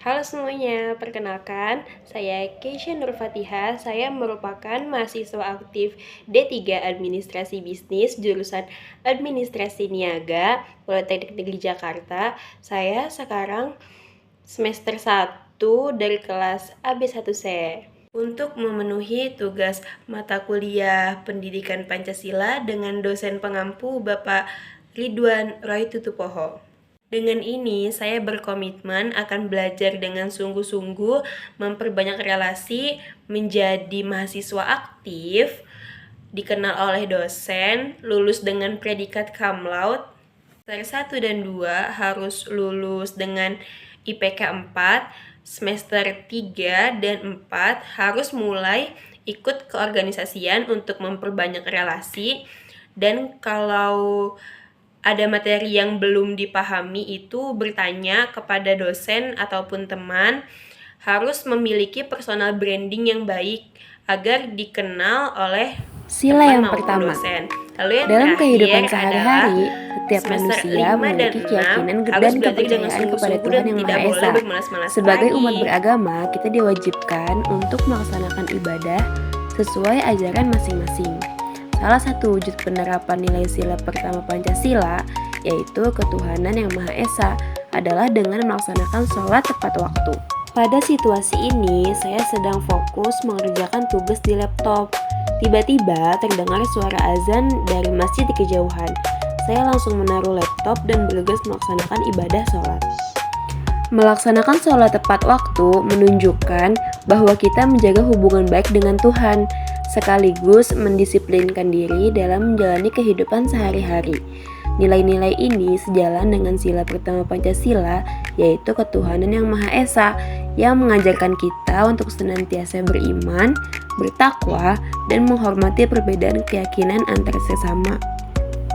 Halo semuanya, perkenalkan saya Keisha Nurfatihah. Saya merupakan mahasiswa aktif D3 Administrasi Bisnis jurusan Administrasi Niaga Politeknik Negeri Jakarta. Saya sekarang semester 1 dari kelas AB1C. Untuk memenuhi tugas mata kuliah Pendidikan Pancasila dengan dosen pengampu Bapak Ridwan Roy Tutupoho. Dengan ini, saya berkomitmen akan belajar dengan sungguh-sungguh, memperbanyak relasi, menjadi mahasiswa aktif, dikenal oleh dosen, lulus dengan predikat cum laude. Semester 1 dan 2 harus lulus dengan IPK 4, semester 3 dan 4 harus mulai ikut keorganisasian untuk memperbanyak relasi, dan kalau ada materi yang belum dipahami itu bertanya kepada dosen ataupun teman, harus memiliki personal branding yang baik agar dikenal oleh Sila yang teman maupun pertama, dosen. Lalu yang dalam kehidupan terakhir sehari-hari, adalah setiap semester manusia 5 dan memiliki 6 keyakinan harus dan belajar dengan kepercayaan kepada sungguh-sungguh Tuhan dan yang tidak Maha boleh Esa. bermalas-malas Sebagai lagi. umat beragama, kita diwajibkan untuk melaksanakan ibadah sesuai ajaran masing-masing. Salah satu wujud penerapan nilai sila pertama Pancasila, yaitu ketuhanan yang Maha Esa, adalah dengan melaksanakan sholat tepat waktu. Pada situasi ini, saya sedang fokus mengerjakan tugas di laptop. Tiba-tiba terdengar suara azan dari masjid di kejauhan. Saya langsung menaruh laptop dan bergegas melaksanakan ibadah sholat. Melaksanakan sholat tepat waktu menunjukkan bahwa kita menjaga hubungan baik dengan Tuhan, sekaligus mendisiplinkan diri dalam menjalani kehidupan sehari-hari. Nilai-nilai ini sejalan dengan sila pertama Pancasila, yaitu ketuhanan yang Maha Esa, yang mengajarkan kita untuk senantiasa beriman, bertakwa, dan menghormati perbedaan keyakinan antar sesama.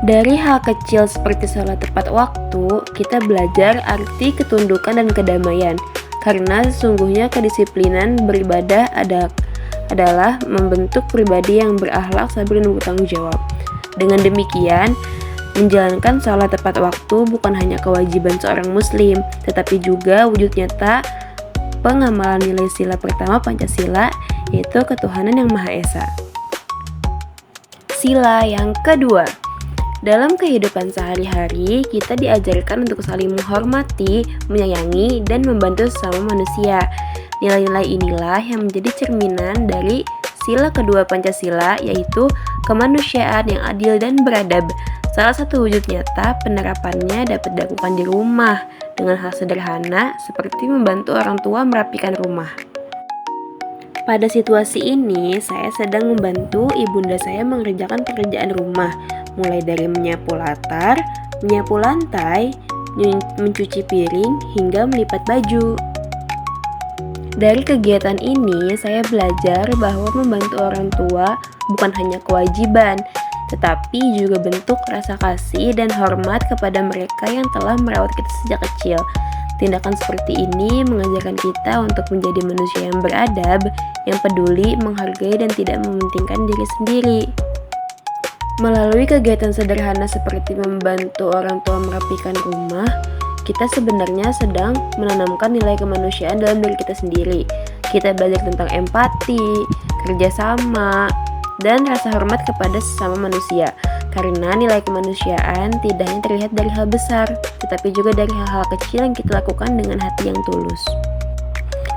Dari hal kecil seperti sholat tepat waktu, kita belajar arti ketundukan dan kedamaian, karena sesungguhnya kedisiplinan beribadah adalah membentuk pribadi yang berakhlak, sabar, dan bertanggung jawab. Dengan demikian, menjalankan sholat tepat waktu bukan hanya kewajiban seorang muslim, tetapi juga wujud nyata pengamalan nilai sila pertama Pancasila, yaitu ketuhanan yang Maha Esa. Sila yang kedua, dalam kehidupan sehari-hari kita diajarkan untuk saling menghormati, menyayangi, dan membantu sesama manusia. Nilai-nilai inilah yang menjadi cerminan dari sila kedua Pancasila, yaitu kemanusiaan yang adil dan beradab. Salah satu wujud nyata penerapannya dapat dilakukan di rumah dengan hal sederhana seperti membantu orang tua merapikan rumah. Pada situasi ini, saya sedang membantu ibunda saya mengerjakan pekerjaan rumah, mulai dari menyapu latar, menyapu lantai, mencuci piring, hingga melipat baju. Dari kegiatan ini, saya belajar bahwa membantu orang tua bukan hanya kewajiban, tetapi juga bentuk rasa kasih dan hormat kepada mereka yang telah merawat kita sejak kecil. Tindakan seperti ini mengajarkan kita untuk menjadi manusia yang beradab, yang peduli, menghargai, dan tidak mementingkan diri sendiri. Melalui kegiatan sederhana seperti membantu orang tua merapikan rumah, kita sebenarnya sedang menanamkan nilai kemanusiaan dalam diri kita sendiri. Kita belajar tentang empati, kerjasama, dan rasa hormat kepada sesama manusia. Karena nilai kemanusiaan tidak hanya terlihat dari hal besar, tetapi juga dari hal-hal kecil yang kita lakukan dengan hati yang tulus.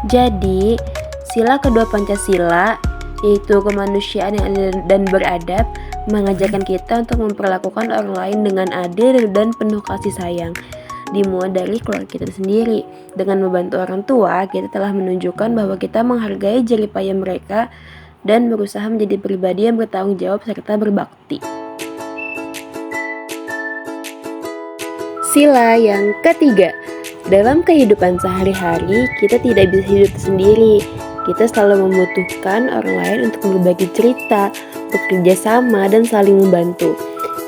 Jadi, sila kedua Pancasila, yaitu kemanusiaan yang adil dan beradab, mengajarkan kita untuk memperlakukan orang lain dengan adil dan penuh kasih sayang, dimulai dari keluarga kita sendiri. Dengan membantu orang tua, kita telah menunjukkan bahwa kita menghargai jerih payah mereka dan berusaha menjadi pribadi yang bertanggung jawab serta berbakti. Sila yang ketiga, dalam kehidupan sehari-hari kita tidak bisa hidup sendiri. Kita selalu membutuhkan orang lain untuk berbagi cerita, bekerja sama, dan saling membantu.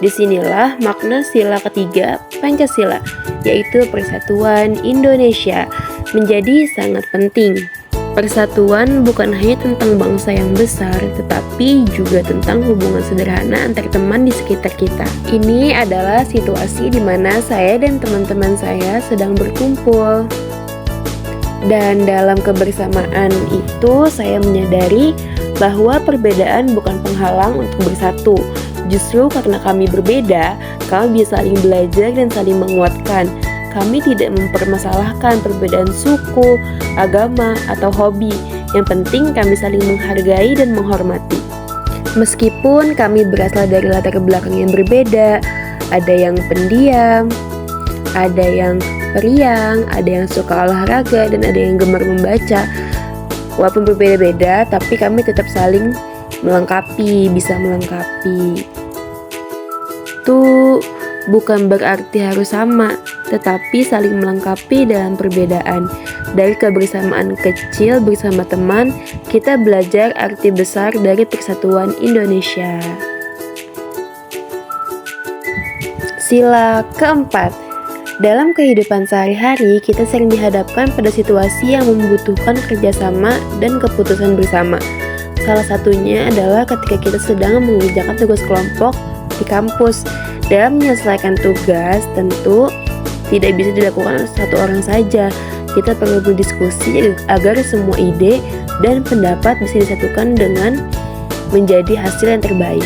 Disinilah makna sila ketiga Pancasila, yaitu persatuan Indonesia, menjadi sangat penting. Persatuan bukan hanya tentang bangsa yang besar, tetapi juga tentang hubungan sederhana antar teman di sekitar kita. Ini adalah situasi di mana saya dan teman-teman saya sedang berkumpul. Dan dalam kebersamaan itu saya menyadari bahwa perbedaan bukan penghalang untuk bersatu. Justru karena kami berbeda, kami bisa saling belajar dan saling menguatkan. Kami tidak mempermasalahkan perbedaan suku, agama, atau hobi. Yang penting kami saling menghargai dan menghormati. Meskipun kami berasal dari latar belakang yang berbeda, ada yang pendiam, ada yang periang, ada yang suka olahraga, dan ada yang gemar membaca. Walaupun berbeda-beda, tapi kami tetap saling melengkapi, bisa melengkapi. Itu bukan berarti harus sama, tetapi saling melengkapi dalam perbedaan. Dari kebersamaan kecil bersama teman, kita belajar arti besar dari persatuan Indonesia. Sila keempat, dalam kehidupan sehari-hari kita sering dihadapkan pada situasi yang membutuhkan kerjasama dan keputusan bersama. Salah satunya adalah ketika kita sedang mengerjakan tugas kelompok di kampus. Dalam menyelesaikan tugas, tentu tidak bisa dilakukan oleh satu orang saja. Kita perlu berdiskusi agar semua ide dan pendapat bisa disatukan dengan menjadi hasil yang terbaik.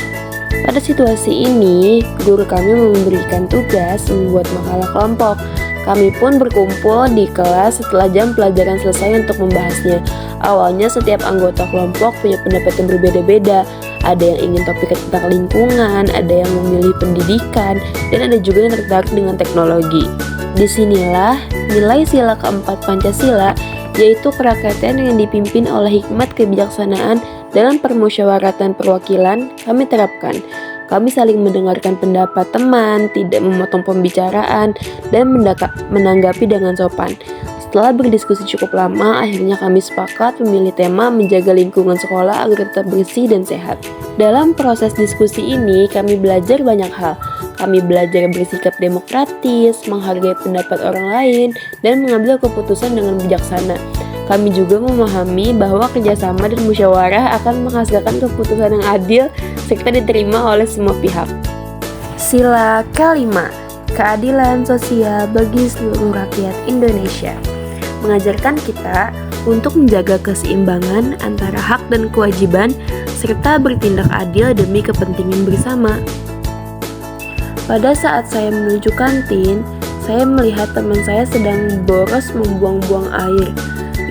Pada situasi ini, guru kami memberikan tugas membuat makalah kelompok. Kami pun berkumpul di kelas setelah jam pelajaran selesai untuk membahasnya. Awalnya setiap anggota kelompok punya pendapat yang berbeda-beda. Ada yang ingin topik tentang lingkungan, ada yang memilih pendidikan, dan ada juga yang tertarik dengan teknologi. Disinilah nilai sila keempat Pancasila, yaitu kerakyatan yang dipimpin oleh hikmat kebijaksanaan dalam permusyawaratan perwakilan, kami terapkan. Kami saling mendengarkan pendapat teman, tidak memotong pembicaraan, dan menanggapi dengan sopan. Setelah berdiskusi cukup lama, akhirnya kami sepakat memilih tema menjaga lingkungan sekolah agar tetap bersih dan sehat. Dalam proses diskusi ini, kami belajar banyak hal. Kami belajar bersikap demokratis, menghargai pendapat orang lain, dan mengambil keputusan dengan bijaksana. Kami juga memahami bahwa kerjasama dan musyawarah akan menghasilkan keputusan yang adil serta diterima oleh semua pihak. Sila kelima, keadilan sosial bagi seluruh rakyat Indonesia, mengajarkan kita untuk menjaga keseimbangan antara hak dan kewajiban serta bertindak adil demi kepentingan bersama. Pada saat saya menuju kantin, saya melihat teman saya sedang boros membuang-buang air.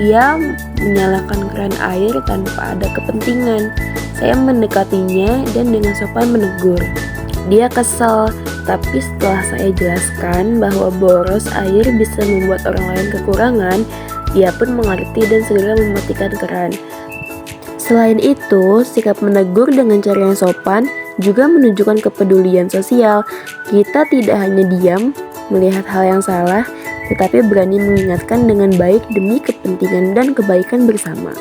Ia menyalakan keran air tanpa ada kepentingan. Saya mendekatinya dan dengan sopan menegur. Dia kesal, tapi setelah saya jelaskan bahwa boros air bisa membuat orang lain kekurangan, ia pun mengerti dan segera mematikan keran. Selain itu, sikap menegur dengan cara yang sopan juga menunjukkan kepedulian sosial. Kita tidak hanya diam melihat hal yang salah, tetapi berani mengingatkan dengan baik demi kepentingan dan kebaikan bersama.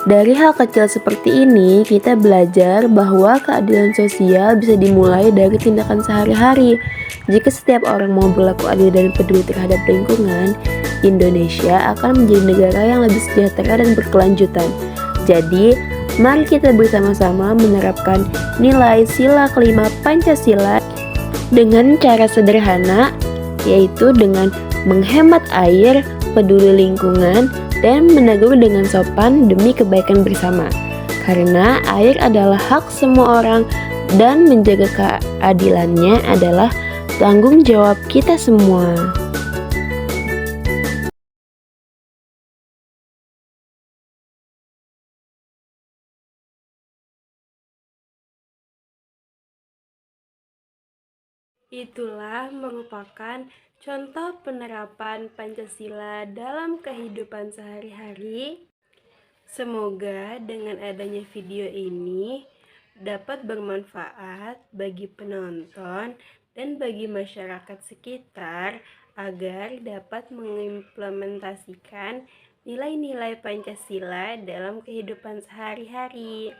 Dari hal kecil seperti ini, kita belajar bahwa keadilan sosial bisa dimulai dari tindakan sehari-hari. Jika setiap orang mau berlaku adil dan peduli terhadap lingkungan, Indonesia akan menjadi negara yang lebih sejahtera dan berkelanjutan. Jadi, mari kita bersama-sama menerapkan nilai sila kelima Pancasila dengan cara sederhana, yaitu dengan menghemat air, peduli lingkungan, dan menegur dengan sopan demi kebaikan bersama. Karena air adalah hak semua orang dan menjaga keadilannya adalah tanggung jawab kita semua. Itulah merupakan contoh penerapan Pancasila dalam kehidupan sehari-hari. Semoga dengan adanya video ini dapat bermanfaat bagi penonton dan bagi masyarakat sekitar agar dapat mengimplementasikan nilai-nilai Pancasila dalam kehidupan sehari-hari.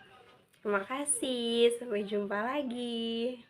Terima kasih, sampai jumpa lagi.